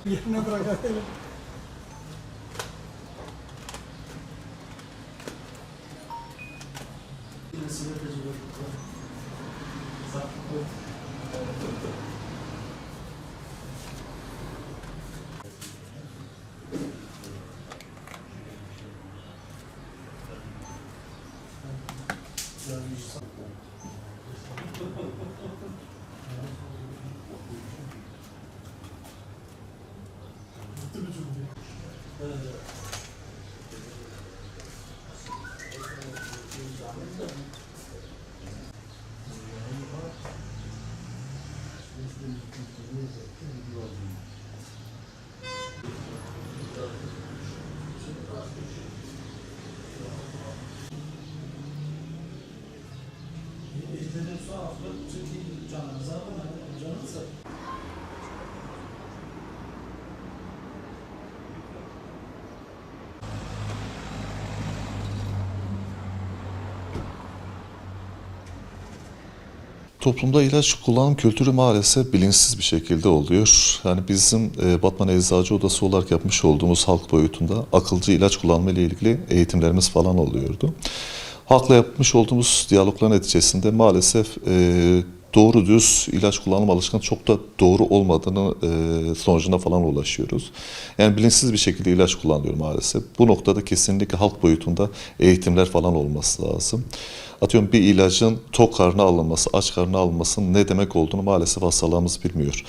Yerine bırakabilirim. Toplumda ilaç kullanım kültürü maalesef bilinçsiz bir şekilde oluyor. Yani bizim Batman Eczacı Odası olarak yapmış olduğumuz halk boyutunda akılcı ilaç kullanma ile ilgili eğitimlerimiz falan oluyordu. Halkla yapmış olduğumuz diyaloglar neticesinde maalesef doğru düz ilaç kullanım alışkanlığı çok da doğru olmadığını sonucuna falan ulaşıyoruz. Yani bilinçsiz bir şekilde ilaç kullanıyor maalesef. Bu noktada kesinlikle halk boyutunda eğitimler falan olması lazım. Atıyorum bir ilacın tok karnına alınması, aç karnına alınmasının ne demek olduğunu maalesef hastalarımız bilmiyor.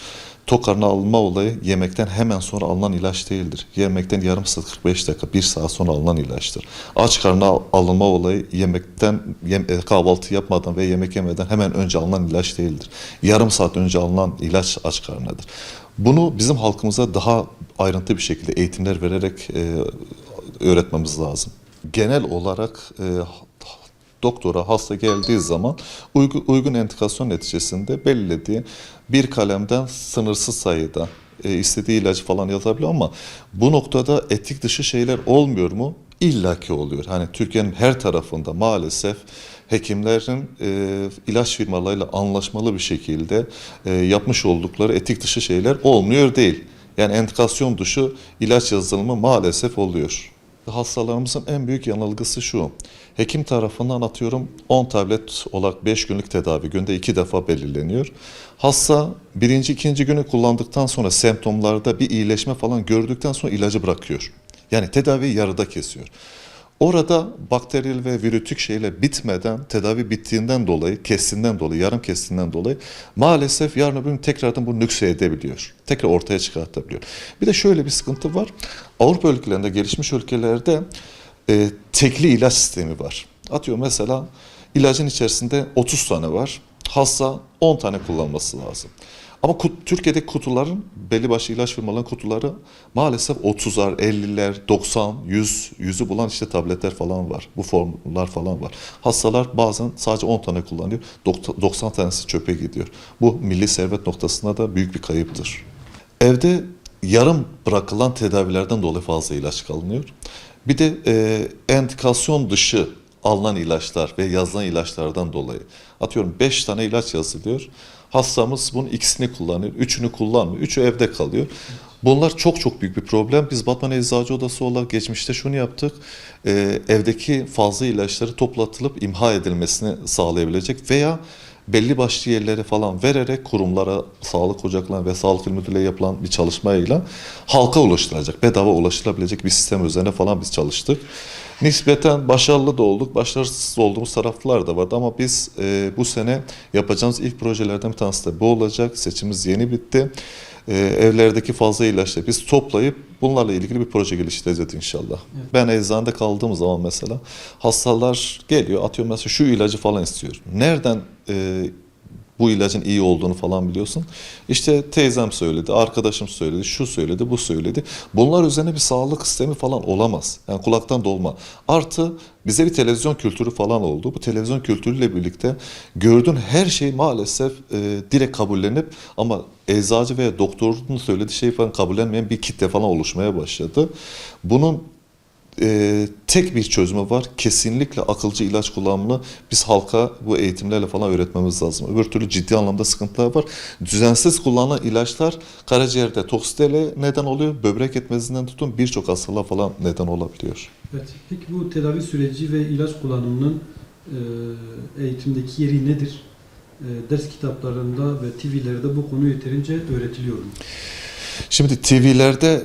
Tok karnına alınma olayı yemekten hemen sonra alınan ilaç değildir. Yemekten yarım saat, 45 dakika, 1 saat sonra alınan ilaçtır. Aç karnına alınma olayı yemekten, kahvaltı yapmadan ve yemek yemeden hemen önce alınan ilaç değildir. Yarım saat önce alınan ilaç aç karnıdır. Bunu bizim halkımıza daha ayrıntı bir şekilde eğitimler vererek öğretmemiz lazım. Genel olarak doktora hasta geldiği zaman uygun endikasyon neticesinde belirlediği bir kalemden sınırsız sayıda istediği ilacı falan yazabiliyor ama bu noktada etik dışı şeyler olmuyor mu? İlla ki oluyor. Hani Türkiye'nin her tarafında maalesef hekimlerin ilaç firmalarıyla anlaşmalı bir şekilde yapmış oldukları etik dışı şeyler olmuyor değil. Yani endikasyon dışı ilaç yazılımı maalesef oluyor. Hastalarımızın en büyük yanılgısı şu. Hekim tarafından atıyorum 10 tablet olarak 5 günlük tedavi günde 2 defa belirleniyor. Hasta birinci, ikinci günü kullandıktan sonra semptomlarda bir iyileşme falan gördükten sonra ilacı bırakıyor. Yani tedaviyi yarıda kesiyor. Orada bakteriyel ve virütik şeyler bitmeden, tedavi bittiğinden dolayı, kestiğinden dolayı, yarım kestiğinden dolayı maalesef yarın öbür gün tekrardan bu nükse edebiliyor. Tekrar ortaya çıkartabiliyor. Bir de şöyle bir sıkıntı var. Avrupa ülkelerinde, gelişmiş ülkelerde tekli ilaç sistemi var. Atıyorum mesela ilacın içerisinde 30 tane var. Hasta 10 tane kullanması lazım. Ama Türkiye'deki kutuların, belli başlı ilaç firmalarının kutuları maalesef 30'ar, 50'ler, 90, 100, 100'ü bulan işte tabletler falan var. Bu formlar falan var. Hastalar bazen sadece 10 tane kullanıyor, 90 tanesi çöpe gidiyor. Bu milli servet noktasında da büyük bir kayıptır. Evde yarım bırakılan tedavilerden dolayı fazla ilaç kalınıyor. Bir de endikasyon dışı alınan ilaçlar ve yazılan ilaçlardan dolayı. Atıyorum 5 tane ilaç yazılıyor. Hastamız bunun ikisini kullanıyor, üçünü kullanmıyor, üçü evde kalıyor. Bunlar çok çok büyük bir problem. Biz Batman Eczacı Odası olarak geçmişte şunu yaptık. Evdeki fazla ilaçları toplatılıp imha edilmesini sağlayabilecek veya belli başlı yerlere falan vererek kurumlara, sağlık ocaklarına ve sağlık il müdürlüğüyle yapılan bir çalışmayla halka ulaştıracak, bedava ulaşılabilecek bir sistem üzerine falan biz çalıştık. Nispeten başarılı da olduk, başarısız olduğumuz taraflar da vardı ama biz bu sene yapacağımız ilk projelerden bir tanesi de bu olacak. Seçimimiz yeni bitti. Evlerdeki fazla ilaçları biz toplayıp bunlarla ilgili bir proje geliştireceğiz inşallah. Evet. Ben eczanede kaldığım zaman mesela hastalar geliyor, atıyorum mesela şu ilacı falan istiyor. Nereden bu ilacın iyi olduğunu falan biliyorsun? İşte teyzem söyledi, arkadaşım söyledi, şu söyledi, bu söyledi. Bunlar üzerine bir sağlık sistemi falan olamaz. Yani kulaktan dolma. Artı bize bir televizyon kültürü falan oldu. Bu televizyon kültürüyle birlikte gördüğün her şey maalesef direkt kabullenip ama eczacı veya doktorun söylediği şey falan kabullenmeyen bir kitle falan oluşmaya başladı. Bunun tek bir çözümü var. Kesinlikle akılcı ilaç kullanımını biz halka bu eğitimlerle falan öğretmemiz lazım. Öbür türlü ciddi anlamda sıkıntılar var. Düzensiz kullanılan ilaçlar karaciğerde toksitele neden oluyor. Böbrek yetmezliğinden tutun birçok hastalığa falan neden olabiliyor. Evet. Peki bu tedavi süreci ve ilaç kullanımının eğitimdeki yeri nedir? Ders kitaplarında ve TV'lerde bu konu yeterince öğretiliyor mu? Şimdi TV'lerde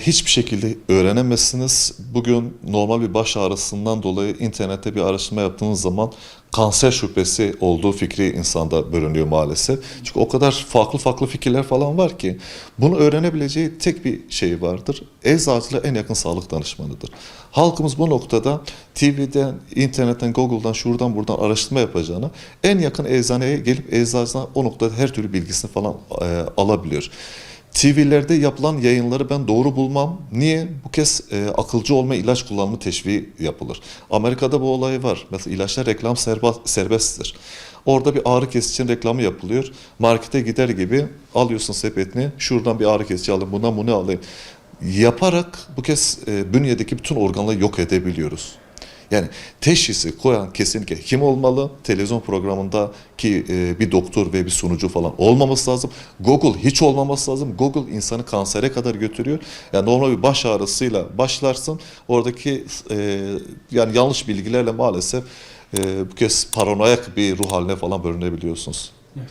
hiçbir şekilde öğrenemezsiniz. Bugün normal bir baş ağrısından dolayı internette bir araştırma yaptığınız zaman kanser şüphesi olduğu fikri insanda bölünüyor maalesef. Çünkü o kadar farklı fikirler falan var ki bunu öğrenebileceği tek bir şey vardır. Eczacıyla en yakın sağlık danışmanıdır. Halkımız bu noktada TV'den, internetten, Google'dan, şuradan buradan araştırma yapacağına en yakın eczaneye gelip eczacıdan o noktada her türlü bilgisini falan alabiliyor. TV'lerde yapılan yayınları ben doğru bulmam. Niye? Bu kez akılcı olma ilaç kullanımı teşviği yapılır. Amerika'da bu olay var. Mesela ilaçlar reklam serbesttir. Orada bir ağrı kesicinin reklamı yapılıyor. Markete gider gibi alıyorsun sepetini. Şuradan bir ağrı kesici alayım, bundan bunu alayım. Yaparak bu kez bünyedeki bütün organları yok edebiliyoruz. Yani teşhisi koyan kesinlikle kim olmalı? Televizyon programındaki bir doktor ve bir sunucu falan olmaması lazım. Google hiç olmaması lazım. Google insanı kansere kadar götürüyor. Yani normal bir baş ağrısıyla başlarsın. Oradaki yani yanlış bilgilerle maalesef bu kez paranoyak bir ruh haline falan bölünebiliyorsunuz. Evet.